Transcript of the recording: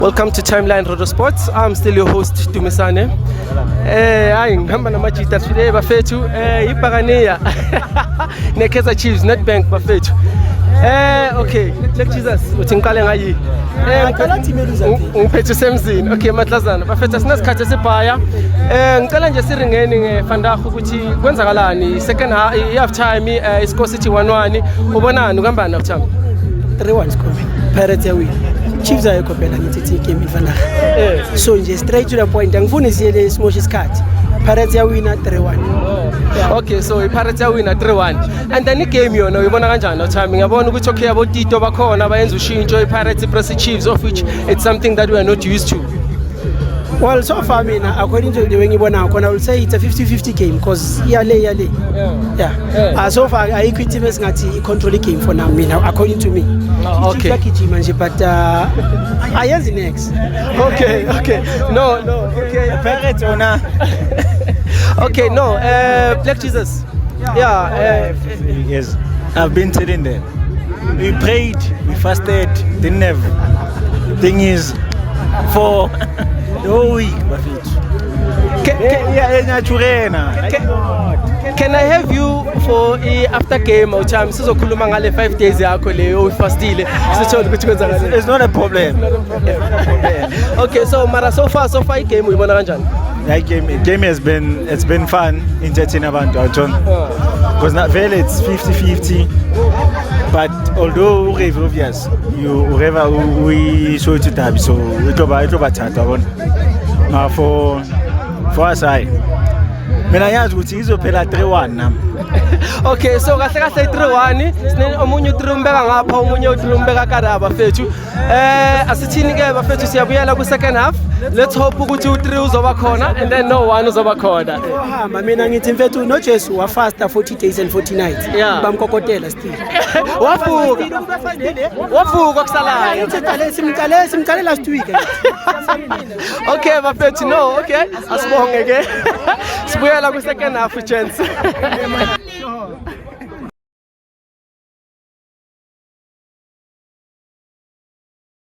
Welcome to Timeline Roto Sports. I'm still your host Dumisane. Hayi ngihamba namajita today bafethu iBhakaniya neKaizer Chiefs Nedbank bafethu. Okay, let's Jesus uthi ngiqale ngayi. Ngicela team eluza phi? Ngiphethe semzini. Okay, Matlazana bafethu sinasikhathi esibhaya. Ngicela nje siringeni ngeFandag ukuthi kwenzakalani second half time iscore sithi 1-1 ubonani ukambani half time? 3-1 score. Pirates ya win. Chiefs ayekho phela ngithi game iFandag. So nje straight to the point angifuni siyele simosh isikhathi. Pirates ya win 3-1. Okay, so iPirates ya win 3-1. And then igame yona uyibona kanjani Thami? Ngiyabona ukuthi okay yabo Tito bakhona bayenza ushintsho iPirates press Chiefs of which it's something that we are not used to. Well, so far mina according to the way ngibona khona I will say it's a 50-50 game because yale. Yeah. So far ayikho team esingathi control game for now mina according to me. Okay. Gijima nje but ayenzi next. Okay. No. Okay. Pirates ona. Okay, no. Black Jesus. Yeah. Yes. I've been telling them. We prayed, we fasted, didn't have. Thing is, for the whole week, Can I have you for after game or time sizokhuluma ngale 5 days yakho leyo ufastile sithola ukuthi kwenzakala. It's not a problem. Okay, so mara so far game uyibona kanjani? That game has been fun entertaining abantu John. Because not very it's 50-50. But although it's obvious, you whoever we show to tab so it over chat for us I mina yazi ukuthi izophela 3-1 nami. Okay, so kahle 3-1 sine omunye uTrumbeka ngapha omunye uTrumbeka Karaba fethu. Asithini ke bafethu siyabuyela ku second half. Let's hope ukuthi u3 uzoba khona and then no one uzoba khona. Ohamba mina ngithi mfethu no Jesu wa fasta 40 days and 40 nights. Bamkokotela still. Wafuka kusalayo. Simqale last week. Okay bafethu no, okay. Asibonge ke. Sibuyela ku second half chance.